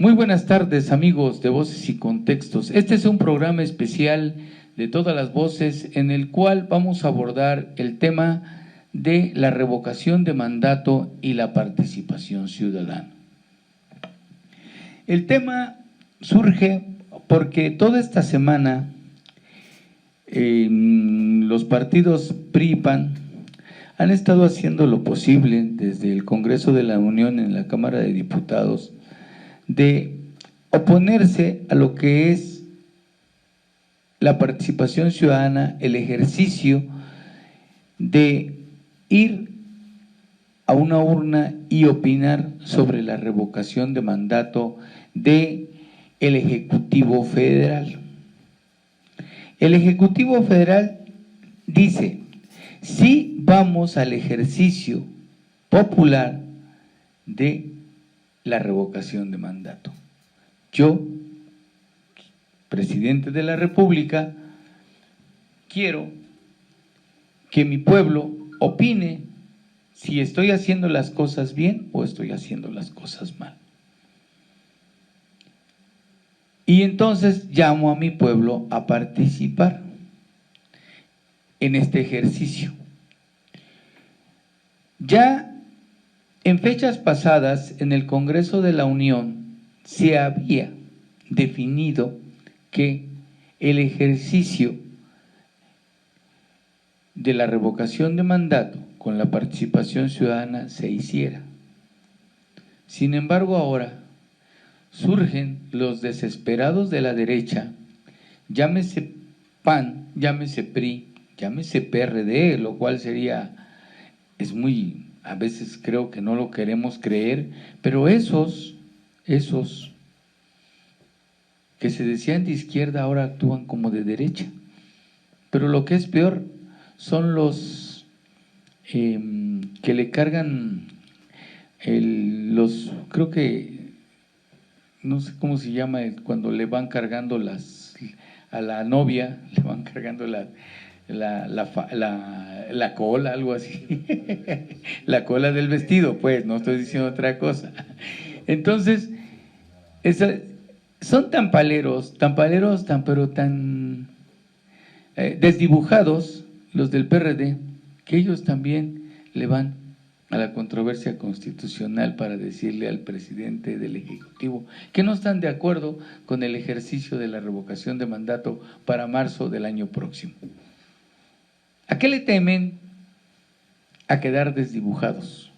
Muy buenas tardes, amigos de Voces y Contextos. Este es un programa especial de todas las voces en el cual vamos a abordar el tema de la revocación de mandato y la participación ciudadana. El tema surge porque toda esta semana los partidos PRI y PAN han estado haciendo lo posible desde el Congreso de la Unión en la Cámara de Diputados de oponerse a lo que es la participación ciudadana, el ejercicio de ir a una urna y opinar sobre la revocación de mandato del Ejecutivo Federal. El Ejecutivo Federal dice: sí vamos al ejercicio popular de la revocación de mandato. Yo, presidente de la República, quiero que mi pueblo opine si estoy haciendo las cosas bien o estoy haciendo las cosas mal. Y entonces llamo a mi pueblo a participar en este ejercicio. Ya en fechas pasadas, en el Congreso de la Unión, se había definido que el ejercicio de la revocación de mandato con la participación ciudadana se hiciera. Sin embargo, ahora surgen los desesperados de la derecha, llámese PAN, llámese PRI, llámese PRD, lo cual es muy… A veces creo que no lo queremos creer, pero esos que se decían de izquierda ahora actúan como de derecha. Pero lo que es peor son los que le cargan creo que, no sé cómo se llama, cuando le van cargando a la novia, le van cargando la cola, algo así, la cola del vestido, pues, no estoy diciendo otra cosa. Entonces, son tan desdibujados los del PRD, que ellos también le van a la controversia constitucional para decirle al presidente del Ejecutivo que no están de acuerdo con el ejercicio de la revocación de mandato para marzo del año próximo. ¿A qué le temen? A quedar desdibujados,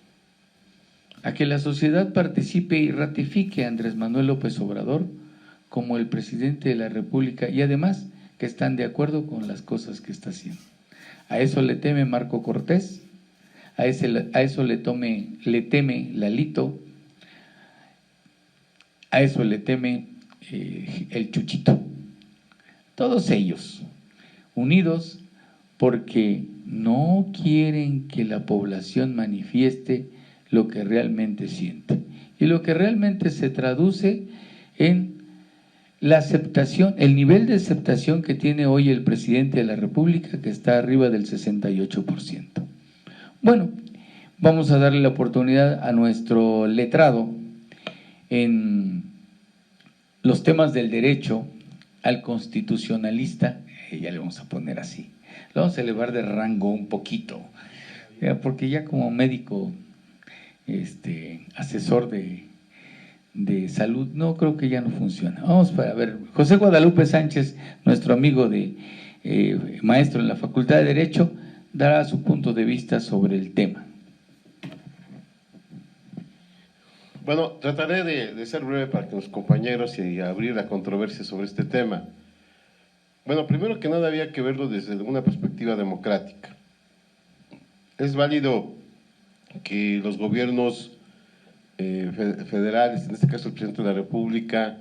a que la sociedad participe y ratifique a Andrés Manuel López Obrador como el presidente de la República y además que están de acuerdo con las cosas que está haciendo. A eso le teme Marco Cortés, a eso le teme Lalito, a eso le teme el Chuchito. Todos ellos unidos porque no quieren que la población manifieste lo que realmente siente. Y lo que realmente se traduce en la aceptación, el nivel de aceptación que tiene hoy el presidente de la República, que está arriba del 68%. Bueno, vamos a darle la oportunidad a nuestro letrado en los temas del derecho, al constitucionalista, ya le vamos a poner así. Lo vamos a elevar de rango un poquito, porque ya como médico, asesor de salud, no, creo que ya no funciona. Vamos para ver, José Guadalupe Sánchez, nuestro amigo maestro en la Facultad de Derecho, dará su punto de vista sobre el tema. Bueno, trataré de ser breve para que los compañeros y abrir la controversia sobre este tema. Bueno, primero que nada había que verlo desde una perspectiva democrática. Es válido que los gobiernos federales, en este caso el presidente de la República,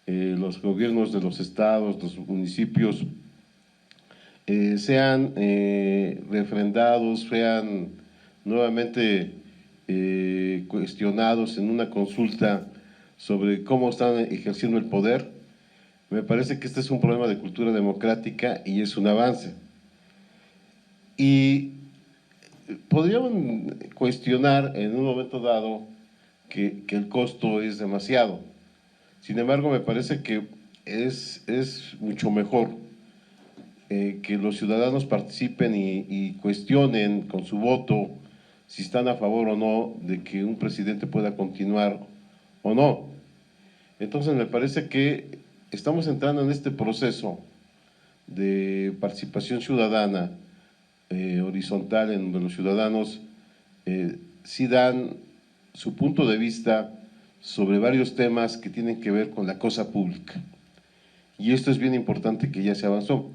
los gobiernos de los estados, los municipios, sean refrendados, sean nuevamente cuestionados en una consulta sobre cómo están ejerciendo el poder. Me parece que este es un problema de cultura democrática y es un avance. Y podrían cuestionar en un momento dado que el costo es demasiado. Sin embargo, me parece que es mucho mejor que los ciudadanos participen y cuestionen con su voto si están a favor o no de que un presidente pueda continuar o no. Entonces me parece que estamos entrando en este proceso de participación ciudadana horizontal, en donde los ciudadanos sí dan su punto de vista sobre varios temas que tienen que ver con la cosa pública. Y esto es bien importante, que ya se avanzó.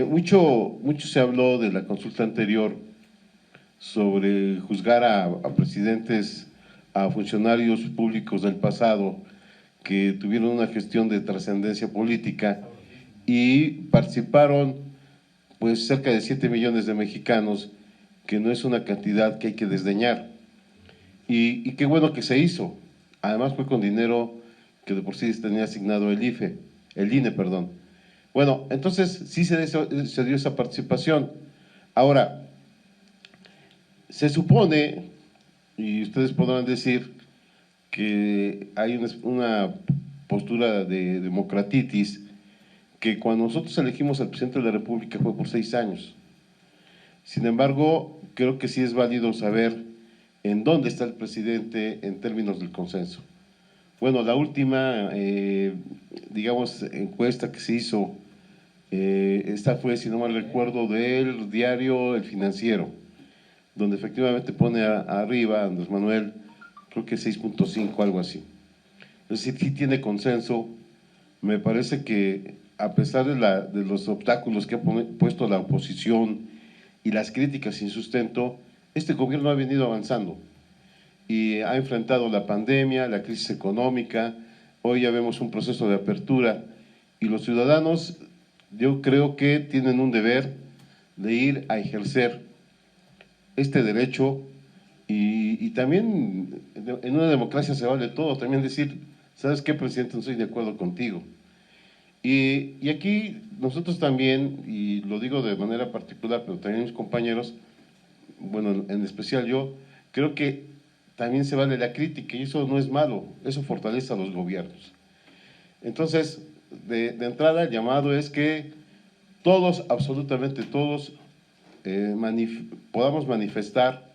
Mucho se habló de la consulta anterior sobre juzgar a presidentes, a funcionarios públicos del pasado que tuvieron una gestión de trascendencia política y participaron pues cerca de 7 millones de mexicanos, que no es una cantidad que hay que desdeñar. Y qué bueno que se hizo. Además fue con dinero que de por sí tenía asignado el INE, perdón. Bueno, entonces sí se dio esa participación. Ahora, se supone, y ustedes podrán decir, que hay una postura de democratitis, que cuando nosotros elegimos al presidente de la República fue por 6 años. Sin embargo, creo que sí es válido saber en dónde está el presidente en términos del consenso. Bueno, la última, digamos, encuesta que se hizo, esta fue, si no mal recuerdo, del diario El Financiero, donde efectivamente pone arriba Andrés Manuel, creo que 6.5, algo así. Es decir, sí tiene consenso. Me parece que a pesar de los obstáculos que ha puesto la oposición y las críticas sin sustento, este gobierno ha venido avanzando y ha enfrentado la pandemia, la crisis económica. Hoy ya vemos un proceso de apertura y los ciudadanos, yo creo que tienen un deber de ir a ejercer este derecho y también en una democracia se vale todo, también decir, ¿sabes qué, presidente? No estoy de acuerdo contigo. Y aquí nosotros también, y lo digo de manera particular, pero también mis compañeros, bueno, en especial yo, creo que también se vale la crítica y eso no es malo, eso fortalece a los gobiernos. Entonces, de entrada, el llamado es que todos, absolutamente todos, podamos manifestar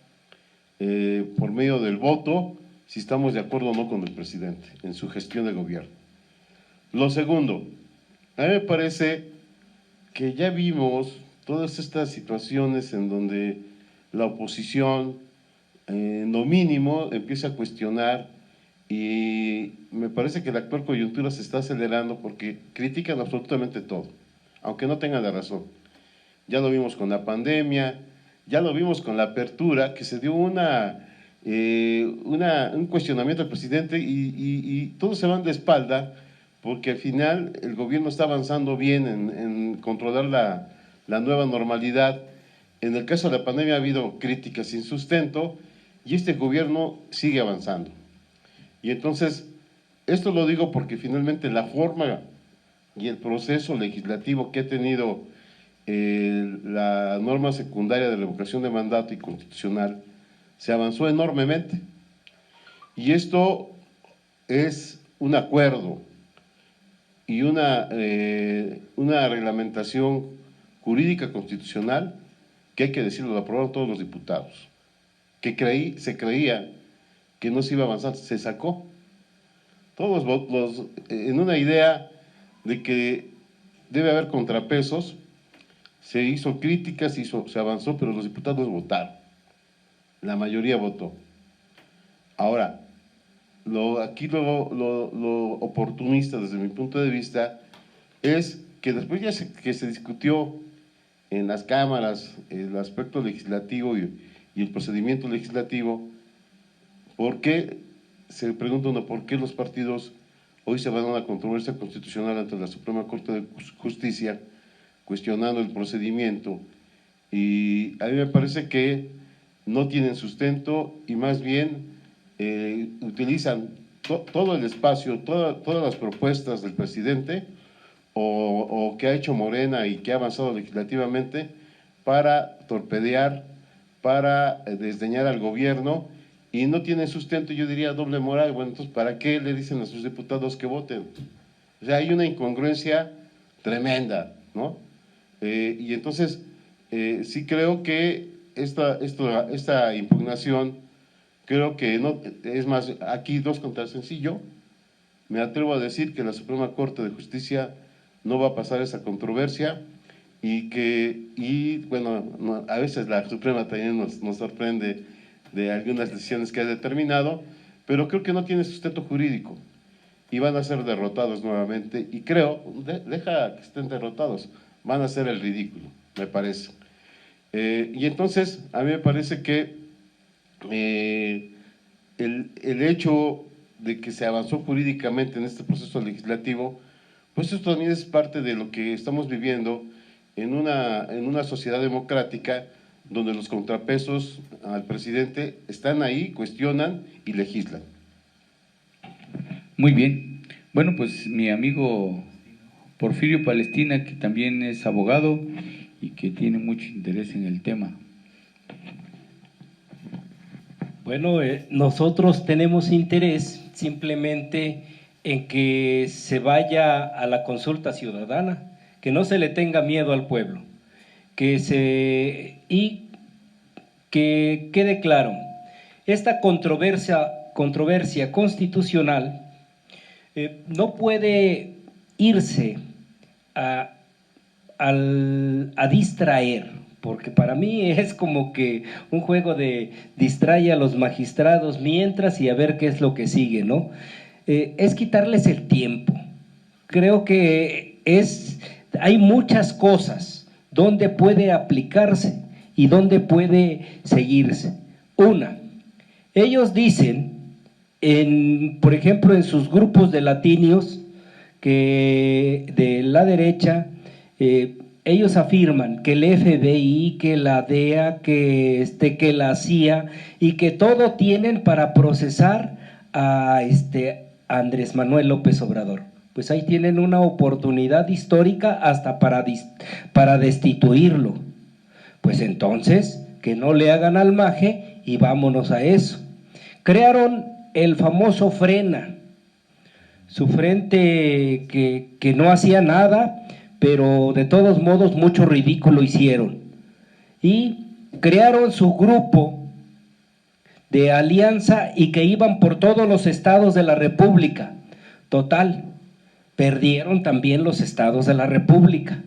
por medio del voto si estamos de acuerdo o no con el presidente en su gestión de gobierno. Lo segundo, a mí me parece que ya vimos todas estas situaciones en donde la oposición, en lo mínimo, empieza a cuestionar y me parece que la actual coyuntura se está acelerando porque critican absolutamente todo, aunque no tengan la razón. Ya lo vimos con la pandemia, ya lo vimos con la apertura, que se dio un cuestionamiento al presidente y todos se van de espalda porque al final el gobierno está avanzando bien en controlar la nueva normalidad. En el caso de la pandemia ha habido críticas sin sustento y este gobierno sigue avanzando. Y entonces, esto lo digo porque finalmente la forma y el proceso legislativo que ha tenido la norma secundaria de revocación de mandato y constitucional se avanzó enormemente. Y esto es un acuerdo y una reglamentación jurídica constitucional que hay que decirlo, lo aprobaron todos los diputados, que se creía que no se iba a avanzar, se sacó. Todos en una idea de que debe haber contrapesos, se hizo críticas, se avanzó, pero los diputados votaron, la mayoría votó. Ahora, aquí lo oportunista desde mi punto de vista es que después que se discutió en las cámaras el aspecto legislativo y el procedimiento legislativo, ¿por qué? Se pregunta uno, ¿por qué los partidos hoy se van a una controversia constitucional ante la Suprema Corte de Justicia cuestionando el procedimiento? Y a mí me parece que no tienen sustento y más bien utilizan todo el espacio, todas las propuestas del presidente o que ha hecho Morena y que ha avanzado legislativamente para torpedear, para desdeñar al gobierno y no tienen sustento, yo diría doble moral. Bueno, entonces, ¿para qué le dicen a sus diputados que voten? O sea, hay una incongruencia tremenda, ¿no? Y entonces, sí creo que esta impugnación, creo que no, es más, aquí 2 contra sencillo, me atrevo a decir que la Suprema Corte de Justicia no va a pasar esa controversia y bueno, a veces la Suprema también nos sorprende de algunas decisiones que ha determinado, pero creo que no tiene sustento jurídico y van a ser derrotados nuevamente, y creo, deja que estén derrotados, van a hacer el ridículo, me parece. Y entonces, a mí me parece que el hecho de que se avanzó jurídicamente en este proceso legislativo, pues esto también es parte de lo que estamos viviendo en una sociedad democrática donde los contrapesos al presidente están ahí, cuestionan y legislan. Muy bien. Bueno, pues mi amigo Porfirio Palestina, que también es abogado y que tiene mucho interés en el tema. Bueno, nosotros tenemos interés simplemente en que se vaya a la consulta ciudadana, que no se le tenga miedo al pueblo, y que quede claro, esta controversia constitucional no puede irse a distraer, porque para mí es como que un juego de distrae a los magistrados mientras y a ver qué es lo que sigue, ¿no? Es quitarles el tiempo. Creo que hay muchas cosas donde puede aplicarse y donde puede seguirse. Una, ellos dicen, por ejemplo, en sus grupos de latinios, que de la derecha, ellos afirman que el FBI, que la DEA, que la CIA y que todo tienen para procesar a Andrés Manuel López Obrador. Pues ahí tienen una oportunidad histórica hasta para destituirlo. Pues entonces, que no le hagan al maje y vámonos a eso. Crearon el famoso Frena, su frente que no hacía nada, pero de todos modos mucho ridículo hicieron. Y crearon su grupo de alianza y que iban por todos los estados de la República. Total, perdieron también los estados de la República.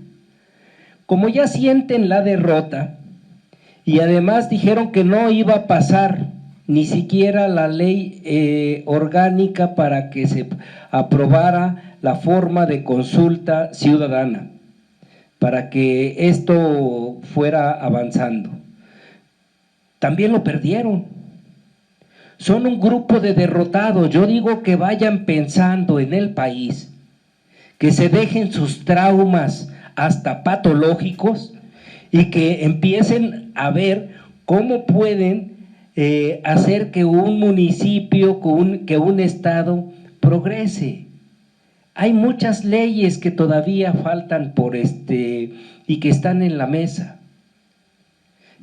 Como ya sienten la derrota, y además dijeron que no iba a pasar ni siquiera la ley orgánica para que se aprobara la forma de consulta ciudadana, para que esto fuera avanzando. También lo perdieron. Son un grupo de derrotados. Yo digo que vayan pensando en el país, que se dejen sus traumas hasta patológicos y que empiecen a ver cómo pueden hacer que un municipio, que un estado progrese. Hay muchas leyes que todavía faltan y que están en la mesa.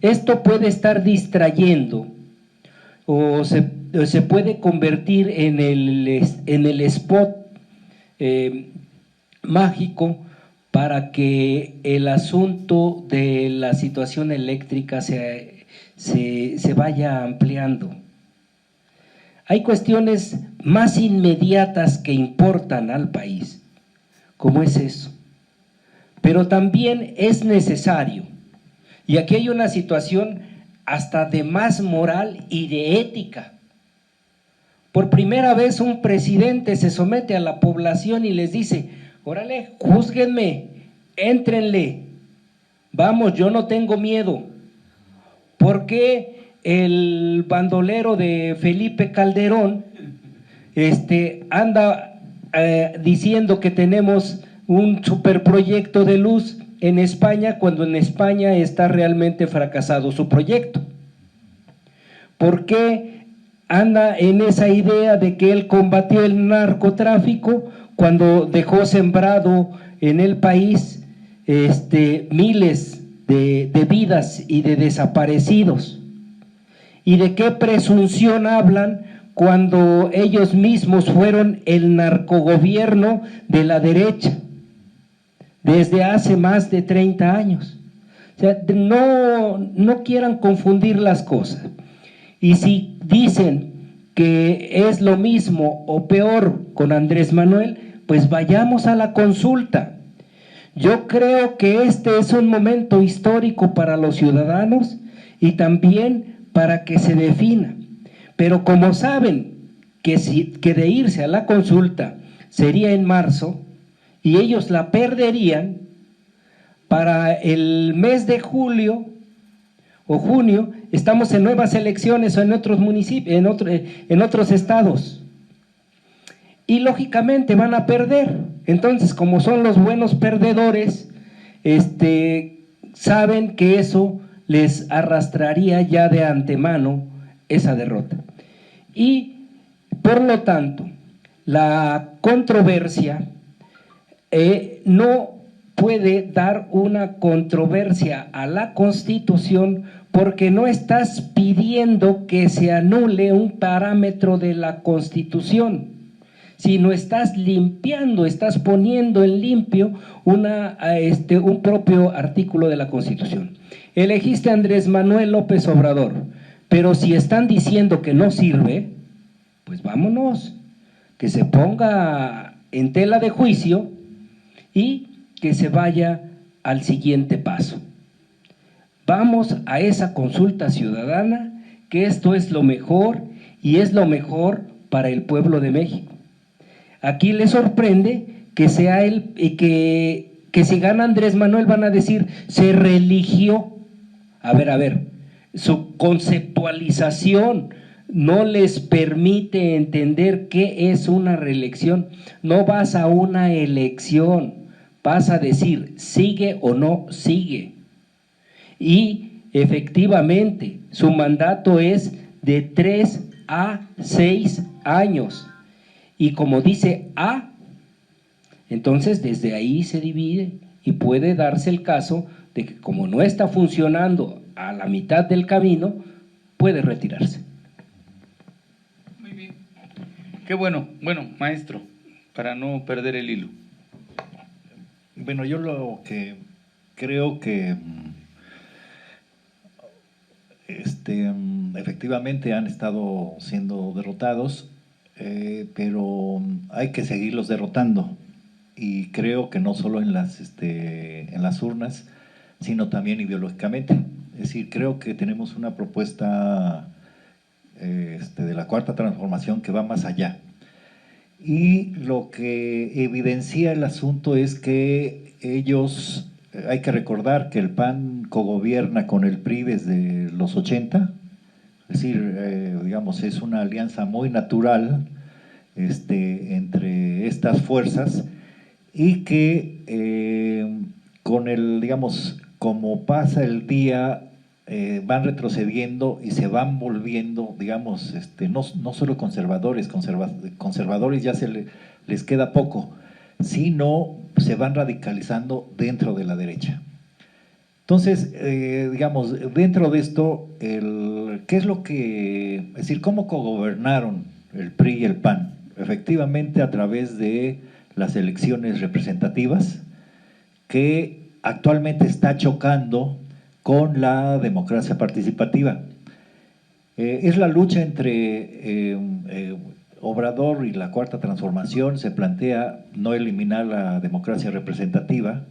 Esto puede estar distrayendo o se puede convertir en el spot mágico para que el asunto de la situación eléctrica se vaya ampliando. Hay cuestiones más inmediatas que importan al país, como es eso, pero también es necesario, y aquí hay una situación hasta de más moral y de ética. Por primera vez un presidente se somete a la población y les dice: órale, júzguenme, éntrenle, vamos, yo no tengo miedo. ¿Por qué el bandolero de Felipe Calderón anda diciendo que tenemos un superproyecto de luz en España cuando en España está realmente fracasado su proyecto? ¿Por qué anda en esa idea de que él combatió el narcotráfico cuando dejó sembrado en el país miles de vidas y de desaparecidos? ¿Y de qué presunción hablan cuando ellos mismos fueron el narcogobierno de la derecha desde hace más de 30 años? O sea, no quieran confundir las cosas. Y si dicen que es lo mismo o peor con Andrés Manuel, pues vayamos a la consulta. Yo creo que este es un momento histórico para los ciudadanos y también para que se defina. Pero como saben que de irse a la consulta sería en marzo y ellos la perderían, para el mes de julio o junio estamos en nuevas elecciones o en otros municipios, en otros estados. Y lógicamente van a perder. Entonces, como son los buenos perdedores, saben que eso les arrastraría ya de antemano esa derrota. Y, por lo tanto, la controversia no puede dar una controversia a la Constitución porque no estás pidiendo que se anule un parámetro de la Constitución, sino estás limpiando, estás poniendo en limpio un propio artículo de la Constitución. Elegiste a Andrés Manuel López Obrador, pero si están diciendo que no sirve, pues vámonos, que se ponga en tela de juicio y que se vaya al siguiente paso. Vamos a esa consulta ciudadana, que esto es lo mejor y es lo mejor para el pueblo de México. Aquí les sorprende que sea que si gana Andrés Manuel van a decir se religió. A ver, su conceptualización no les permite entender qué es una reelección. No vas a una elección, vas a decir sigue o no sigue. Y efectivamente su mandato es de 3 a 6 años. Y como dice A, entonces desde ahí se divide y puede darse el caso de que como no está funcionando a la mitad del camino, puede retirarse. Muy bien. Qué bueno. Bueno, maestro, para no perder el hilo. Bueno, yo lo que creo que efectivamente han estado siendo derrotados, pero hay que seguirlos derrotando, y creo que no solo en las urnas, sino también ideológicamente. Es decir, creo que tenemos una propuesta de la Cuarta Transformación que va más allá. Y lo que evidencia el asunto es que ellos, hay que recordar que el PAN cogobierna con el PRI desde los 80, es decir, digamos, es una alianza muy natural entre estas fuerzas, y que con digamos, como pasa el día, van retrocediendo y se van volviendo, digamos, no solo conservadores ya les queda poco, sino se van radicalizando dentro de la derecha. Entonces, digamos, dentro de esto, ¿qué es lo que, es decir, cómo cogobernaron el PRI y el PAN? Efectivamente, a través de las elecciones representativas, que actualmente está chocando con la democracia participativa. Es la lucha entre Obrador y la Cuarta Transformación. Se plantea no eliminar la democracia representativa,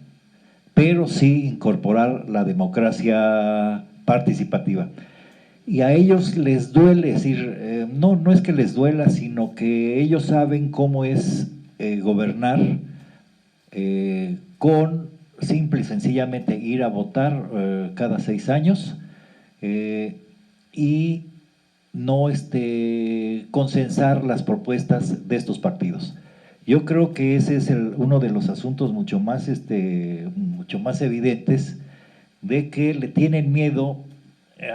pero sí incorporar la democracia participativa. Y a ellos les duele, es decir, no es que les duela, sino que ellos saben cómo es gobernar con simple y sencillamente ir a votar cada 6 años y no consensar las propuestas de estos partidos. Yo creo que ese es uno de los asuntos mucho más evidentes, de que le tienen miedo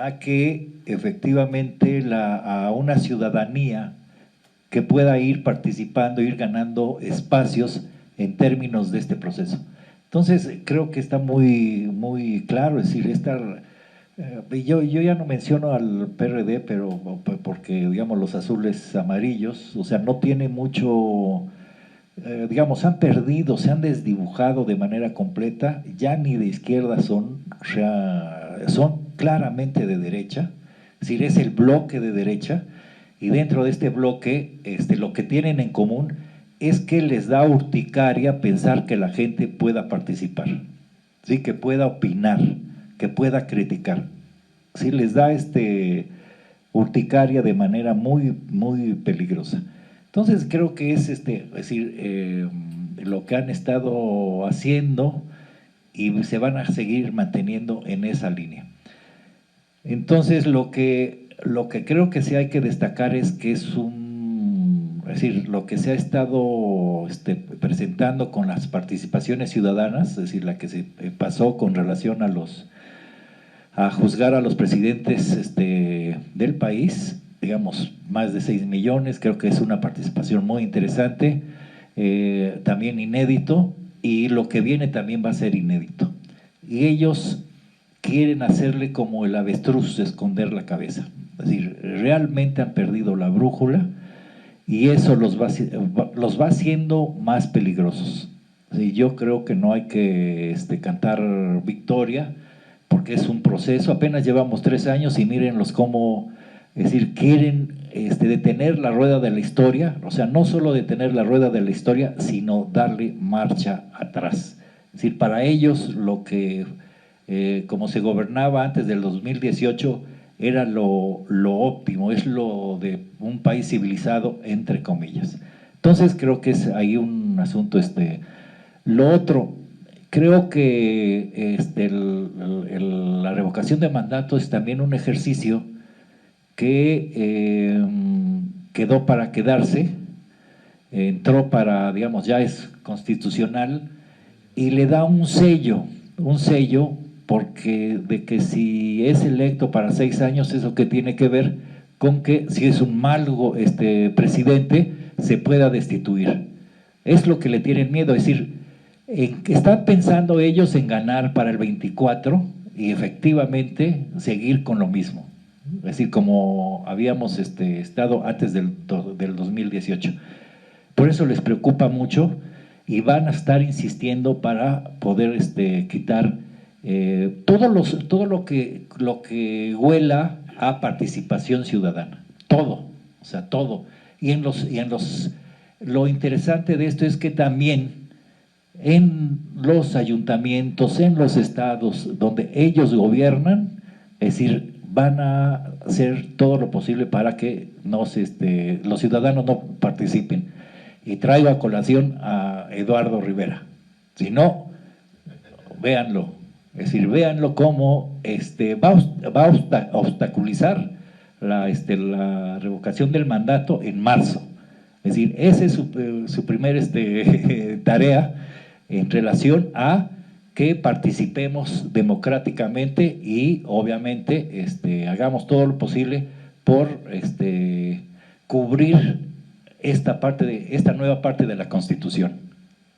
a que efectivamente a una ciudadanía que pueda ir participando, ir ganando espacios en términos de este proceso. Entonces, creo que está muy claro, es decir, esta Yo ya no menciono al PRD, pero porque, digamos, los azules amarillos, o sea, no tiene mucho, digamos, han perdido, se han desdibujado de manera completa, ya ni de izquierda son, o sea, son claramente de derecha, es decir, es el bloque de derecha, y dentro de este bloque, lo que tienen en común es que les da urticaria pensar que la gente pueda participar, ¿sí? Que pueda opinar, que pueda criticar. Sí, les da urticaria de manera muy peligrosa. Entonces creo que es decir, lo que han estado haciendo y se van a seguir manteniendo en esa línea. Entonces lo que creo que sí hay que destacar es que es decir, lo que se ha estado presentando con las participaciones ciudadanas, es decir, la que se pasó con relación a juzgar a los presidentes del país, digamos, más de 6 millones, creo que es una participación muy interesante, también inédito, y lo que viene también va a ser inédito. Y ellos quieren hacerle como el avestruz, esconder la cabeza. Es decir, realmente han perdido la brújula y eso los va haciendo más peligrosos. Y yo creo que no hay que cantar victoria, porque es un proceso, apenas llevamos 3 años y mírenlos cómo, es decir, quieren detener la rueda de la historia, o sea, no solo detener la rueda de la historia, sino darle marcha atrás. Es decir, para ellos lo que, como se gobernaba antes del 2018, era lo óptimo, es lo de un país civilizado, entre comillas. Entonces creo que es ahí un asunto. Lo otro, creo que la revocación de mandato es también un ejercicio que quedó para quedarse, entró para, digamos, ya es constitucional y le da un sello porque de que si es electo para 6 años, eso que tiene que ver con que si es un mal presidente, se pueda destituir. Es lo que le tienen miedo, es decir, están pensando ellos en ganar para el 24 y efectivamente seguir con lo mismo, es decir, como habíamos estado antes del 2018. Por eso les preocupa mucho y van a estar insistiendo para poder quitar todo lo que huela a participación ciudadana, todo, o sea, todo. Lo interesante de esto es que también en los ayuntamientos, en los estados donde ellos gobiernan, es decir, van a hacer todo lo posible para que los ciudadanos no participen. Y traigo a colación a Eduardo Rivera. Si no, véanlo. Es decir, véanlo cómo va a obstaculizar la revocación del mandato en marzo. Es decir, esa es su primer tarea en relación a que participemos democráticamente y obviamente hagamos todo lo posible por cubrir esta nueva parte de la Constitución,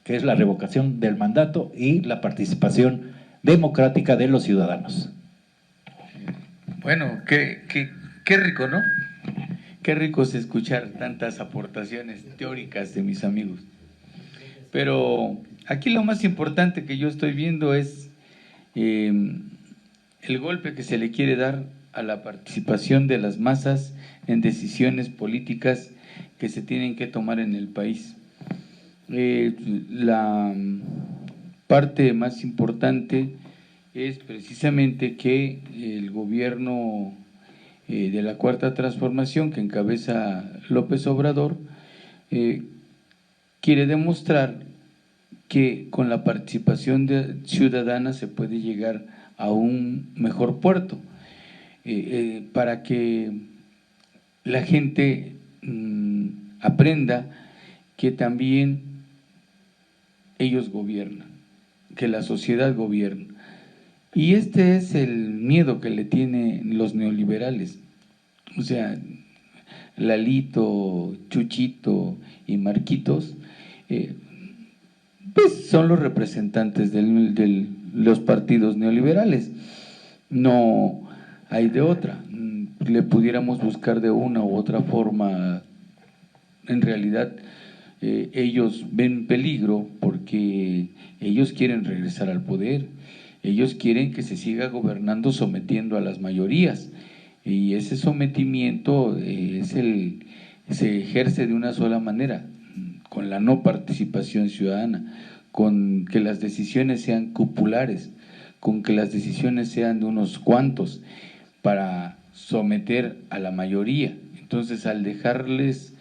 que es la revocación del mandato y la participación democrática de los ciudadanos. Bueno, qué rico, ¿no? Qué rico es escuchar tantas aportaciones teóricas de mis amigos. Pero aquí lo más importante que yo estoy viendo es el golpe que se le quiere dar a la participación de las masas en decisiones políticas que se tienen que tomar en el país. La parte más importante es precisamente que el gobierno de la Cuarta Transformación, que encabeza López Obrador, quiere demostrar que con la participación ciudadana se puede llegar a un mejor puerto, para que la gente aprenda que también ellos gobiernan, que la sociedad gobierna. Y este es el miedo que le tienen los neoliberales. O sea, Lalito, Chuchito y Marquitos, pues son los representantes de los partidos neoliberales. No hay de otra. Le pudiéramos buscar de una u otra forma. En realidad ellos ven peligro porque ellos quieren regresar al poder, ellos quieren que se siga gobernando sometiendo a las mayorías, y ese sometimiento se ejerce de una sola manera, con la no participación ciudadana, con que las decisiones sean cupulares, con que las decisiones sean de unos cuantos para someter a la mayoría. Entonces, al dejarles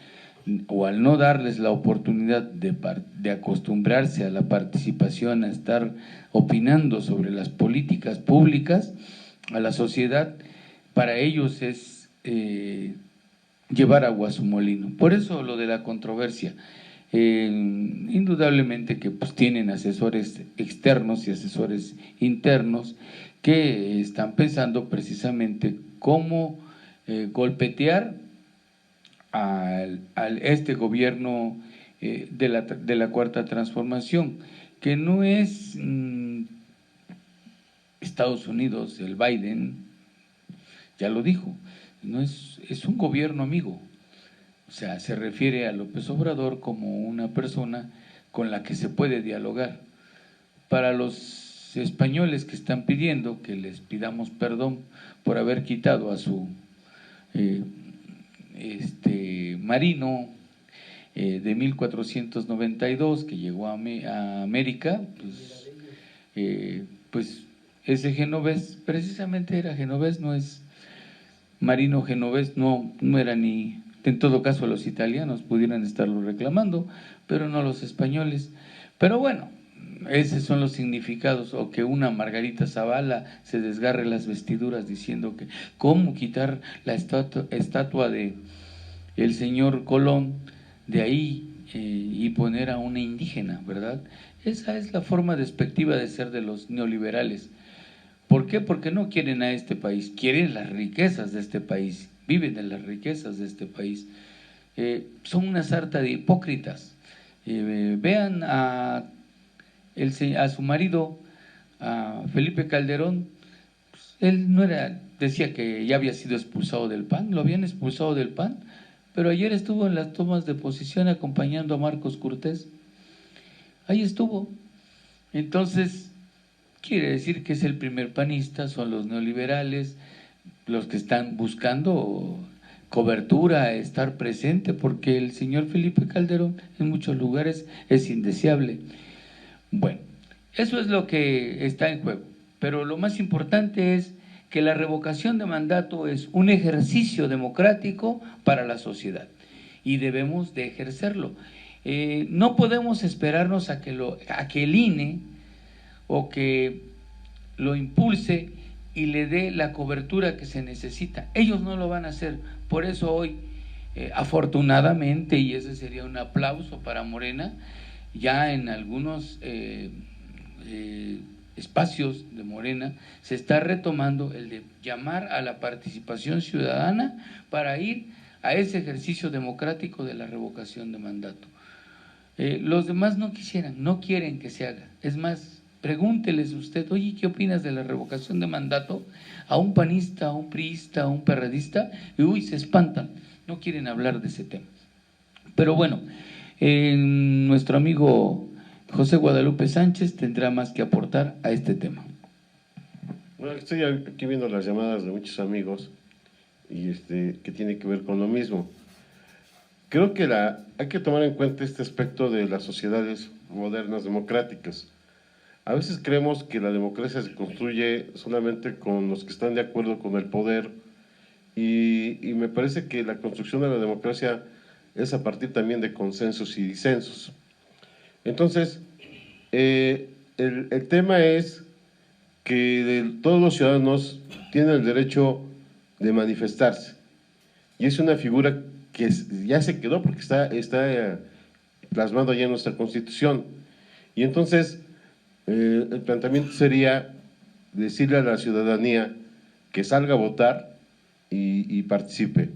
o al no darles la oportunidad de acostumbrarse a la participación, a estar opinando sobre las políticas públicas, a la sociedad, para ellos es llevar agua a su molino. Por eso lo de la controversia. Indudablemente que pues tienen asesores externos y asesores internos que están pensando precisamente cómo golpetear este gobierno de la Cuarta Transformación, que no es Estados Unidos, el Biden ya lo dijo, no es un gobierno amigo. O sea, se refiere a López Obrador como una persona con la que se puede dialogar. Para los españoles que están pidiendo que les pidamos perdón por haber quitado a su marino de 1492 que llegó a América, pues ese genovés, precisamente era genovés, no es marino genovés, no era ni… En todo caso, los italianos pudieran estarlo reclamando, pero no los españoles. Pero bueno, esos son los significados, o que una Margarita Zavala se desgarre las vestiduras diciendo que cómo quitar la estatua de el señor Colón de ahí y poner a una indígena, ¿verdad? Esa es la forma despectiva de ser de los neoliberales. ¿Por qué? Porque no quieren a este país, quieren las riquezas de este país, viven de las riquezas de este país. Son una sarta de hipócritas. Vean a su marido, a Felipe Calderón, pues, él no era, decía que ya había sido expulsado del PAN, lo habían expulsado del PAN, pero ayer estuvo en las tomas de posición acompañando a Marcos Cortés. Ahí estuvo. Entonces, quiere decir que es el primer panista, son los neoliberales los que están buscando cobertura, estar presente, porque el señor Felipe Calderón en muchos lugares es indeseable. Bueno, eso es lo que está en juego, pero lo más importante es que la revocación de mandato es un ejercicio democrático para la sociedad y debemos de ejercerlo. No podemos esperarnos a que el INE o que lo impulse y le dé la cobertura que se necesita. Ellos no lo van a hacer. Por eso hoy, afortunadamente, y ese sería un aplauso para Morena, ya en algunos espacios de Morena se está retomando el de llamar a la participación ciudadana para ir a ese ejercicio democrático de la revocación de mandato. Los demás no quieren que se haga. Es más, pregúnteles usted, oye, ¿qué opinas de la revocación de mandato? A un panista, a un priista, a un perredista, y se espantan, no quieren hablar de ese tema. Pero bueno, nuestro amigo José Guadalupe Sánchez tendrá más que aportar a este tema. Bueno, estoy aquí viendo las llamadas de muchos amigos y que tiene que ver con lo mismo. Creo que hay que tomar en cuenta este aspecto de las sociedades modernas democráticas. A veces creemos que la democracia se construye solamente con los que están de acuerdo con el poder y me parece que la construcción de la democracia es a partir también de consensos y disensos. Entonces, el tema es que todos los ciudadanos tienen el derecho de manifestarse y es una figura que ya se quedó porque está plasmado ya en nuestra Constitución. Y entonces, el planteamiento sería decirle a la ciudadanía que salga a votar y participe.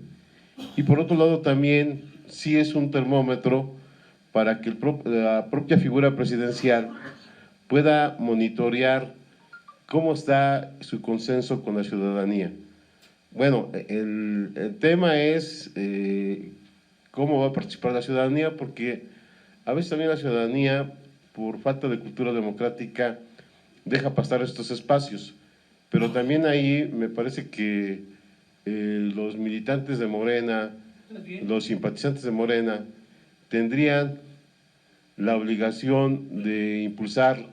Y por otro lado también sí es un termómetro para que la propia figura presidencial pueda monitorear cómo está su consenso con la ciudadanía. Bueno, el tema es cómo va a participar la ciudadanía, porque a veces también la ciudadanía, por falta de cultura democrática, deja pasar estos espacios. Pero también ahí me parece que los militantes de Morena, los simpatizantes de Morena, tendrían la obligación de impulsar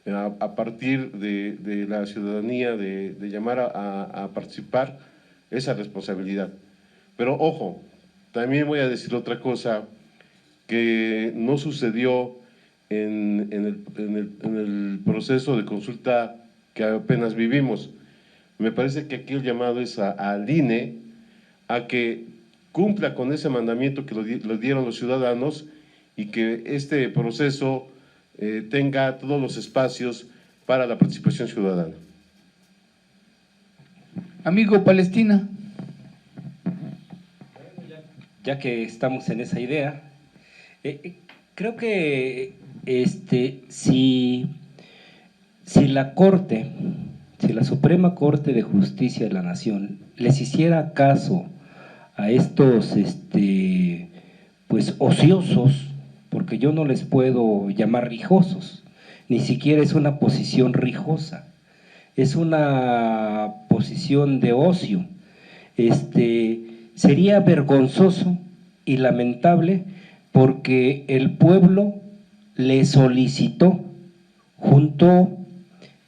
a partir de la ciudadanía, de llamar a participar, esa responsabilidad. Pero ojo, también voy a decir otra cosa que no sucedió en el proceso de consulta que apenas vivimos. Me parece que aquí el llamado es al INE a que cumpla con ese mandamiento que lo dieron los ciudadanos y que este proceso tenga todos los espacios para la participación ciudadana. Amigo Palestina. Ya que estamos en esa idea, creo que si la Corte, si la Suprema Corte de Justicia de la Nación les hiciera caso a estos pues ociosos, porque yo no les puedo llamar rijosos, ni siquiera es una posición rijosa, es una posición de ocio. Sería vergonzoso y lamentable porque el pueblo le solicitó, juntó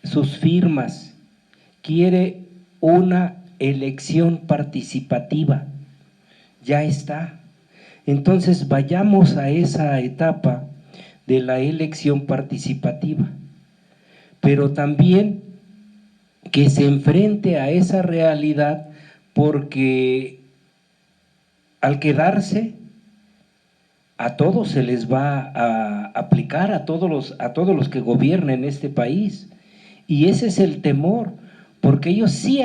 sus firmas, quiere una elección participativa, ya está. Entonces vayamos a esa etapa de la elección participativa, pero también que se enfrente a esa realidad, porque al quedarse a todos se les va a aplicar, a todos los que gobiernen este país, y ese es el temor, porque ellos sí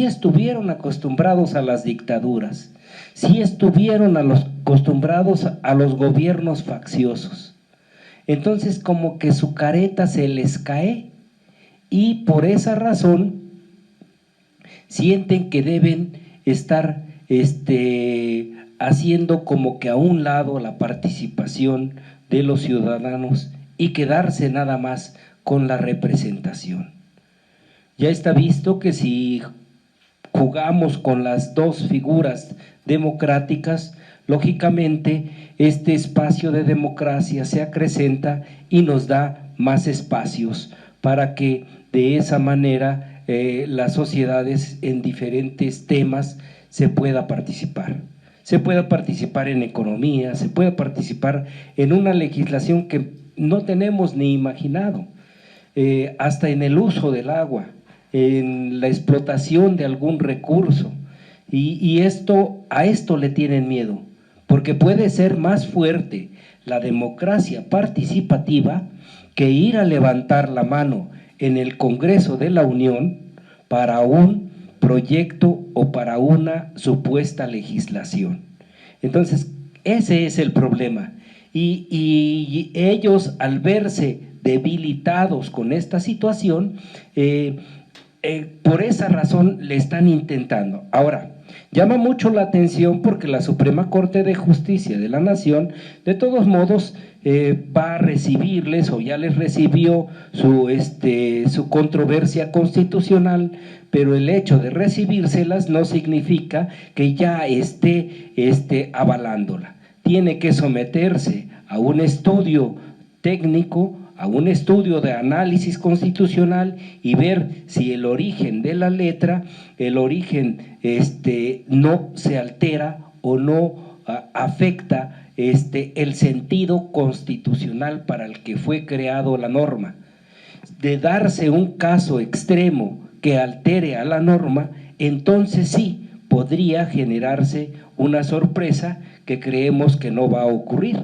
estuvieron acostumbrados a las dictaduras, sí estuvieron acostumbrados a los gobiernos facciosos. Entonces como que su careta se les cae y por esa razón sienten que deben estar haciendo como que a un lado la participación de los ciudadanos y quedarse nada más con la representación. Ya está visto que si jugamos con las dos figuras democráticas, lógicamente este espacio de democracia se acrecenta y nos da más espacios para que de esa manera las sociedades en diferentes temas se pueda participar. Se pueda participar en economía, se puede participar en una legislación que no tenemos ni imaginado, hasta en el uso del agua, en la explotación de algún recurso, y a esto le tienen miedo, porque puede ser más fuerte la democracia participativa que ir a levantar la mano en el Congreso de la Unión para un proyecto o para una supuesta legislación. Entonces, ese es el problema, y ellos, al verse debilitados con esta situación, por esa razón le están intentando. Ahora, llama mucho la atención porque la Suprema Corte de Justicia de la Nación, de todos modos, va a recibirles o ya les recibió su controversia constitucional, pero el hecho de recibírselas no significa que ya esté avalándola. Tiene que someterse a un estudio técnico, a un estudio de análisis constitucional y ver si el origen de la letra, el origen no se altera o no afecta el sentido constitucional para el que fue creado la norma. De darse un caso extremo que altere a la norma, entonces sí podría generarse una sorpresa que creemos que no va a ocurrir.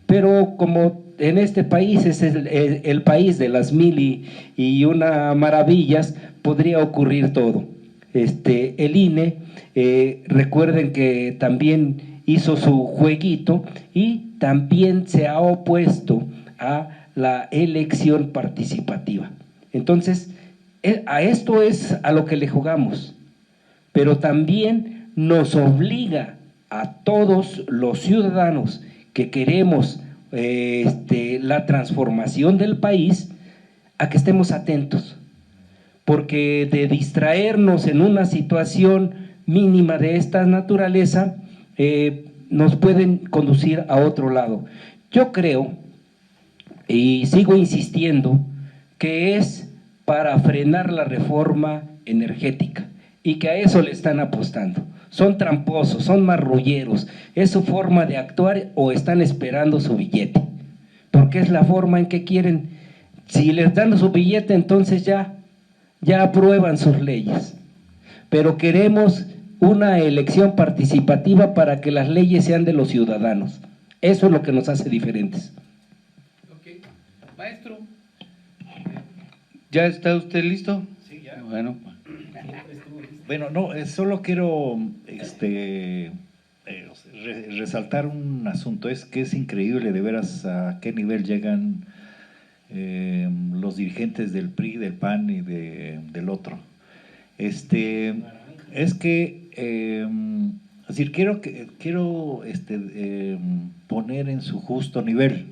Pero como en este país es el país de las mil y una maravillas, podría ocurrir todo. El INE, recuerden que también hizo su jueguito y también se ha opuesto a la elección participativa. Entonces, a esto es a lo que le jugamos, pero también nos obliga a todos los ciudadanos que queremos la transformación del país a que estemos atentos, porque de distraernos en una situación mínima de esta naturaleza nos pueden conducir a otro lado. Yo creo, y sigo insistiendo, que es para frenar la reforma energética y que a eso le están apostando. Son tramposos, son marrulleros, es su forma de actuar o están esperando su billete, porque es la forma en que quieren. Si les dan su billete, entonces ya aprueban sus leyes, pero queremos una elección participativa para que las leyes sean de los ciudadanos. Eso es lo que nos hace diferentes. Okay. Maestro, ¿ya está usted listo? Sí, ya. Bueno, no, solo quiero resaltar un asunto, es que es increíble de veras a qué nivel llegan los dirigentes del PRI, del PAN y del otro. Es que, es decir, quiero poner en su justo nivel,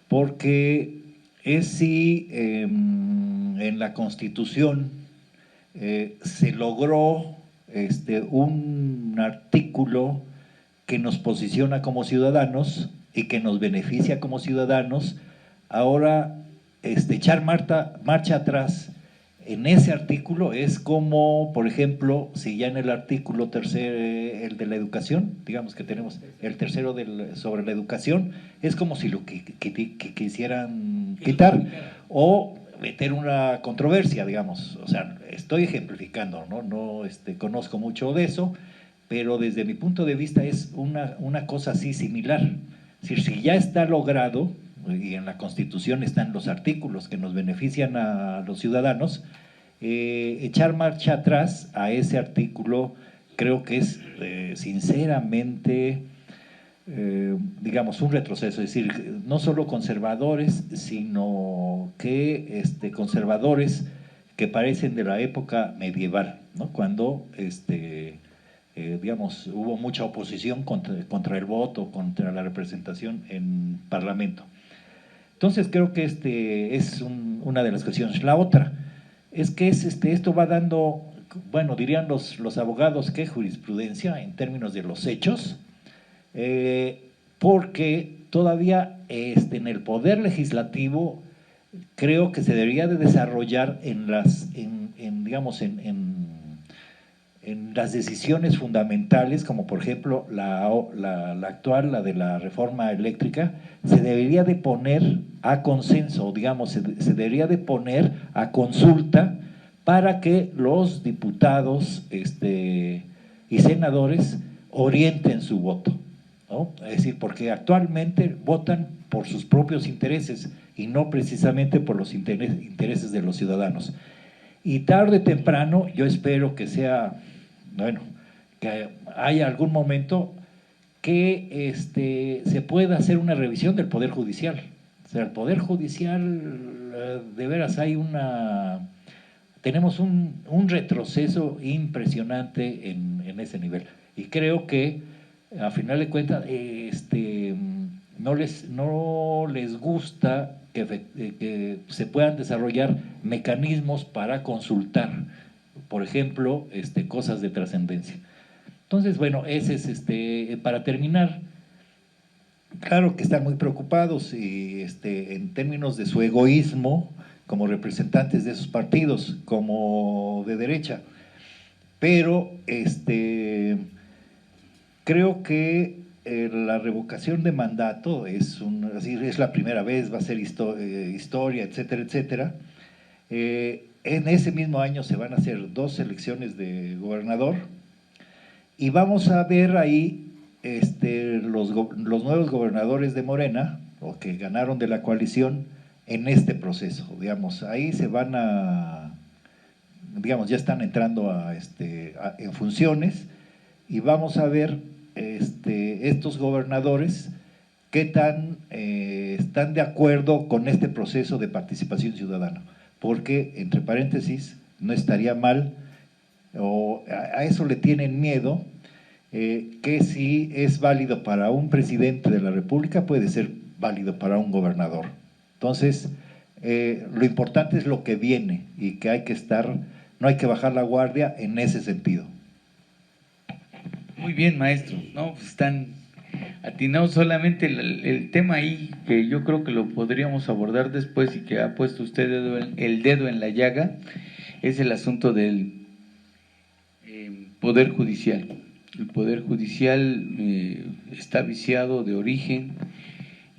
porque es si en la Constitución se logró un artículo que nos posiciona como ciudadanos y que nos beneficia como ciudadanos. Ahora, echar marcha atrás en ese artículo es como, por ejemplo, si ya en el artículo tercero, el de la educación, digamos que tenemos el tercero sobre la educación, es como si lo que quisieran quitar o meter una controversia, digamos. O sea, estoy ejemplificando, no conozco mucho de eso, pero desde mi punto de vista es una cosa así similar. Es decir, si ya está logrado, y en la Constitución están los artículos que nos benefician a los ciudadanos, echar marcha atrás a ese artículo creo que es sinceramente, digamos, un retroceso. Es decir, no solo conservadores, sino que conservadores que parecen de la época medieval, ¿no? Cuando digamos, hubo mucha oposición contra el voto, contra la representación en Parlamento. Entonces creo que es una de las cuestiones. La otra es que esto va dando, bueno, dirían los abogados, que jurisprudencia en términos de los hechos, porque todavía en el poder legislativo creo que se debería de desarrollar en las decisiones fundamentales, como por ejemplo la actual, la de la reforma eléctrica, se debería de poner a consenso, digamos, se debería de poner a consulta para que los diputados y senadores orienten su voto, ¿no? Es decir, porque actualmente votan por sus propios intereses y no precisamente por los intereses de los ciudadanos. Y tarde o temprano, yo espero que sea, bueno, que haya algún momento que se pueda hacer una revisión del Poder Judicial. O sea, el Poder Judicial, de veras tenemos un retroceso impresionante en ese nivel. Y creo que, a final de cuentas, no les gusta que se puedan desarrollar mecanismos para consultar, por ejemplo, cosas de trascendencia. Entonces, bueno, ese es para terminar. Claro que están muy preocupados y en términos de su egoísmo como representantes de esos partidos, como de derecha, pero creo que la revocación de mandato es la primera vez, va a ser historia, etcétera, etcétera. En ese mismo año se van a hacer 2 elecciones de gobernador y vamos a ver ahí los nuevos gobernadores de Morena, o que ganaron de la coalición en este proceso, digamos, ahí se van digamos, ya están entrando en funciones y vamos a ver estos gobernadores qué tan están de acuerdo con este proceso de participación ciudadana, porque, entre paréntesis, no estaría mal o a eso le tienen miedo, que si es válido para un presidente de la República, puede ser válido para un gobernador. Entonces, lo importante es lo que viene y que hay que estar, no hay que bajar la guardia en ese sentido. Muy bien, maestro, ¿no? Pues están atinados. Solamente el tema ahí, que yo creo que lo podríamos abordar después y que ha puesto usted el dedo en la llaga, es el asunto del Poder Judicial. El Poder Judicial está viciado de origen,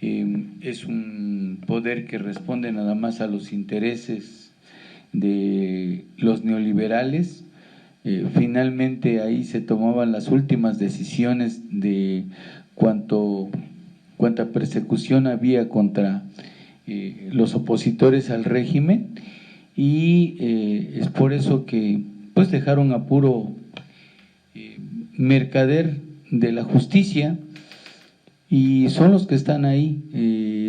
es un poder que responde nada más a los intereses de los neoliberales. Finalmente ahí se tomaban las últimas decisiones de cuánta persecución había contra los opositores al régimen, y es por eso que pues dejaron a puro mercader de la justicia, y son los que están ahí.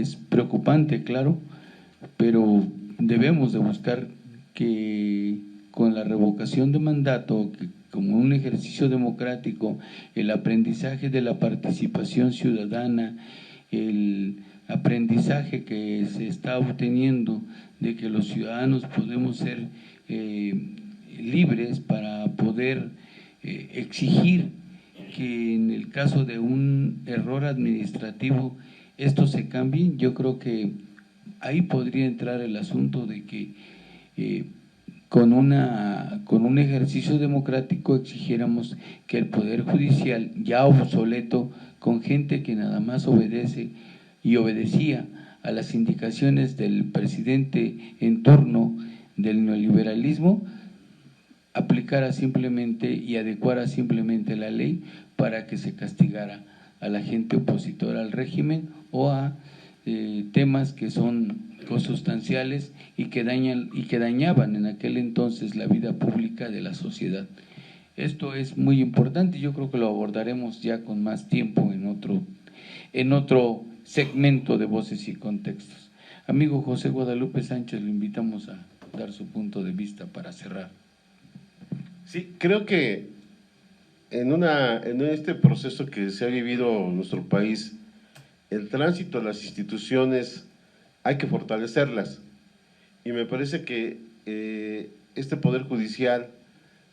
Es preocupante, claro, pero debemos de buscar que con la revocación de mandato, que como un ejercicio democrático, el aprendizaje de la participación ciudadana, el aprendizaje que se está obteniendo de que los ciudadanos podemos ser libres para poder exigir que en el caso de un error administrativo esto se cambie. Yo creo que ahí podría entrar el asunto de que con un ejercicio democrático exigiéramos que el Poder Judicial, ya obsoleto, con gente que nada más obedece y obedecía a las indicaciones del presidente en turno del neoliberalismo, aplicara simplemente y adecuara simplemente la ley para que se castigara a la gente opositora al régimen o a temas que son consustanciales y que dañaban en aquel entonces la vida pública de la sociedad. Esto es muy importante, yo creo que lo abordaremos ya con más tiempo en otro segmento de Voces y Contextos. Amigo José Guadalupe Sánchez, lo invitamos a dar su punto de vista para cerrar. Sí, creo que en este proceso que se ha vivido en nuestro país, el tránsito a las instituciones hay que fortalecerlas, y me parece que este Poder Judicial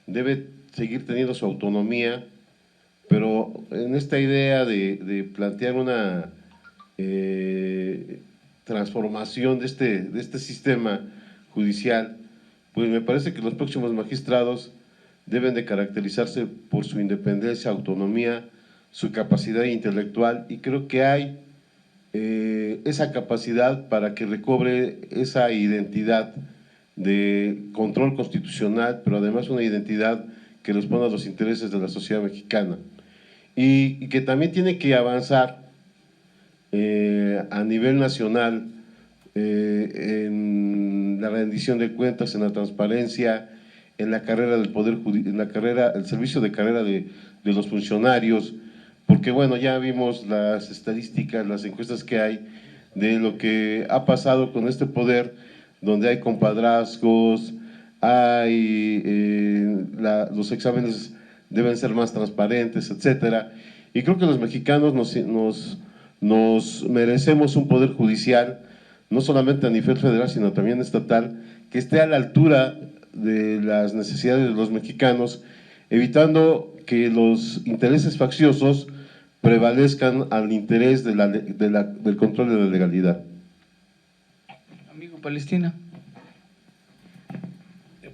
debe seguir teniendo su autonomía, pero en esta idea de plantear una transformación de este sistema judicial, pues me parece que los próximos magistrados deben de caracterizarse por su independencia, autonomía, su capacidad intelectual, y creo que hay esa capacidad para que recobre esa identidad de control constitucional, pero además una identidad que responda a los intereses de la sociedad mexicana, y que también tiene que avanzar a nivel nacional en la rendición de cuentas, en la transparencia, en la carrera del Poder Judicial, el servicio de carrera de los funcionarios, porque bueno, ya vimos las estadísticas, las encuestas que hay de lo que ha pasado con este poder, donde hay compadrazgos, los exámenes deben ser más transparentes, etcétera. Y creo que los mexicanos nos merecemos un Poder Judicial, no solamente a nivel federal, sino también estatal, que esté a la altura de las necesidades de los mexicanos, evitando que los intereses facciosos prevalezcan al interés del control de la legalidad. Amigo Palestina.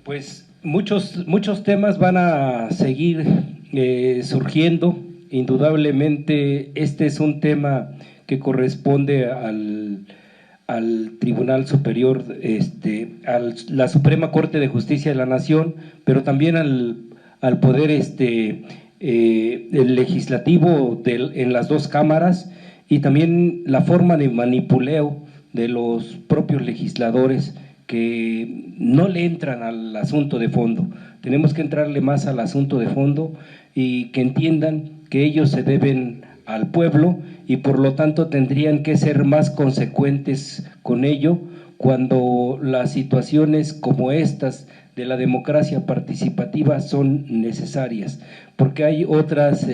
Pues muchos temas van a seguir surgiendo. Indudablemente este es un tema que corresponde al Tribunal Superior, a la Suprema Corte de Justicia de la Nación, pero también al Poder el legislativo en las dos cámaras, y también la forma de manipuleo de los propios legisladores que no le entran al asunto de fondo. Tenemos que entrarle más al asunto de fondo y que entiendan que ellos se deben al pueblo y por lo tanto tendrían que ser más consecuentes con ello cuando las situaciones como estas de la democracia participativa son necesarias, porque hay otras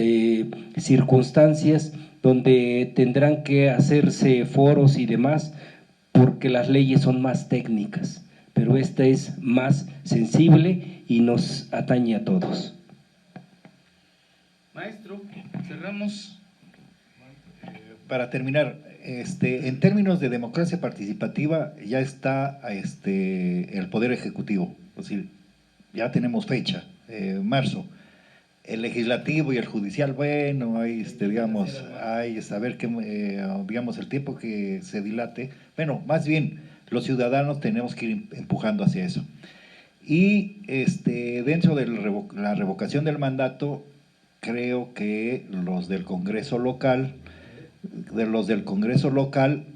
circunstancias donde tendrán que hacerse foros y demás, porque las leyes son más técnicas, pero esta es más sensible y nos atañe a todos. Maestro, cerramos. Para terminar, en términos de democracia participativa ya está el Poder Ejecutivo, es decir, ya tenemos fecha, marzo. El legislativo y el judicial, bueno, hay, digamos, hay saber que, digamos, el tiempo que se dilate, bueno, más bien, los ciudadanos tenemos que ir empujando hacia eso. Y dentro de la revocación del mandato, creo que los del Congreso local,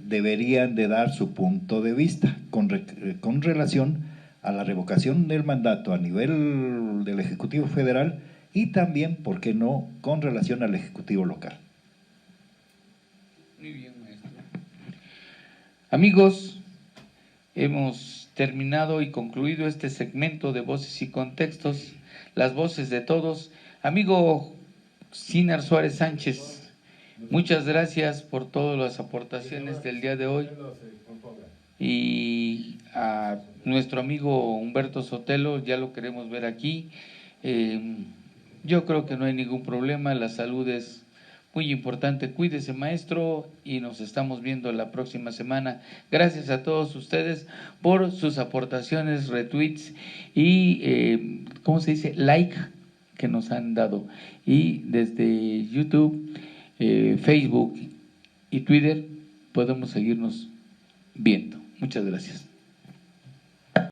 deberían de dar su punto de vista con relación a la revocación del mandato a nivel del Ejecutivo Federal y también, ¿por qué no?, con relación al Ejecutivo local. Muy bien, maestro. Amigos, hemos terminado y concluido este segmento de Voces y Contextos, las voces de todos. Amigo Sinar Suárez Sánchez, muchas gracias por todas las aportaciones del día de hoy. Y a nuestro amigo Humberto Sotelo, ya lo queremos ver aquí. Yo creo que no hay ningún problema, la salud es muy importante. Cuídese, maestro, y nos estamos viendo la próxima semana. Gracias a todos ustedes por sus aportaciones, retweets y, ¿cómo se dice?, like que nos han dado. Y desde YouTube, Facebook y Twitter podemos seguirnos viendo. Muchas gracias.